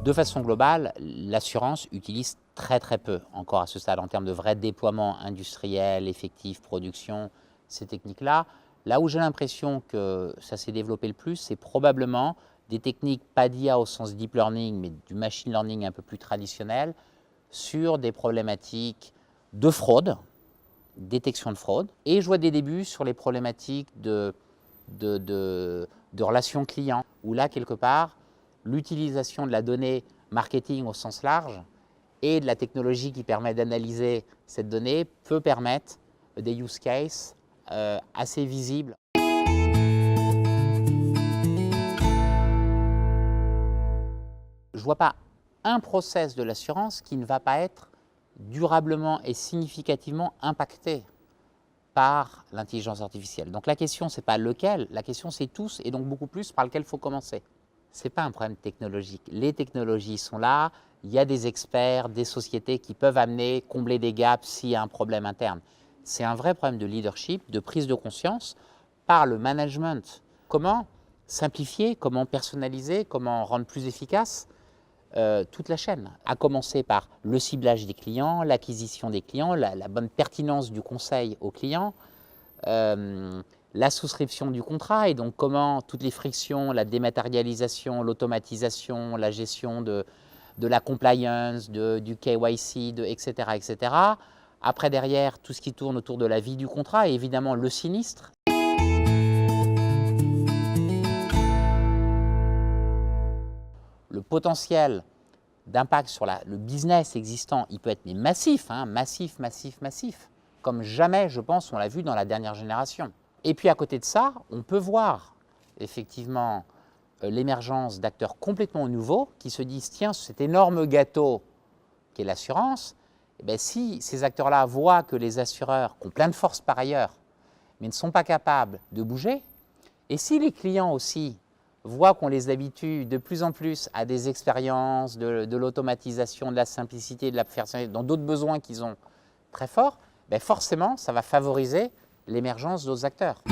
De façon globale, l'assurance utilise très peu, encore à ce stade, en termes de vrai déploiement industriel, effectif, production, ces techniques-là. Là où j'ai l'impression que ça s'est développé le plus, c'est probablement des techniques, pas d'IA au sens deep learning, mais du machine learning un peu plus traditionnel, sur des problématiques de fraude, détection de fraude. Et je vois des débuts sur les problématiques de relations clients, où là, quelque part, l'utilisation de la donnée marketing au sens large et de la technologie qui permet d'analyser cette donnée peut permettre des use cases assez visibles. Je ne vois pas un process de l'assurance qui ne va pas être durablement et significativement impacté par l'intelligence artificielle. Donc la question, ce n'est pas lequel, la question c'est tous, et donc beaucoup plus par lequel il faut commencer. Ce n'est pas un problème technologique. Les technologies sont là, il y a des experts, des sociétés qui peuvent amener, combler des gaps s'il y a un problème interne. C'est un vrai problème de leadership, de prise de conscience par le management. Comment simplifier, comment personnaliser, comment rendre plus efficace toute la chaîne, à commencer par le ciblage des clients, l'acquisition des clients, la bonne pertinence du conseil aux clients, la souscription du contrat et donc comment toutes les frictions, la dématérialisation, l'automatisation, la gestion de la compliance, du KYC, etc., etc. Après, derrière, tout ce qui tourne autour de la vie du contrat et évidemment le sinistre. Le potentiel d'impact sur le business existant, il peut être massif, hein, massif, comme jamais, je pense, on l'a vu dans la dernière génération. Et puis à côté de ça, on peut voir effectivement l'émergence d'acteurs complètement nouveaux qui se disent, tiens, cet énorme gâteau qu'est l'assurance, eh bien, si ces acteurs-là voient que les assureurs, qui ont plein de force par ailleurs, mais ne sont pas capables de bouger, et si les clients aussi voient qu'on les habitue de plus en plus à des expériences, de l'automatisation, de la simplicité, de la personnalisation, dans d'autres besoins qu'ils ont très forts, ben forcément, ça va favoriser l'émergence d'autres acteurs.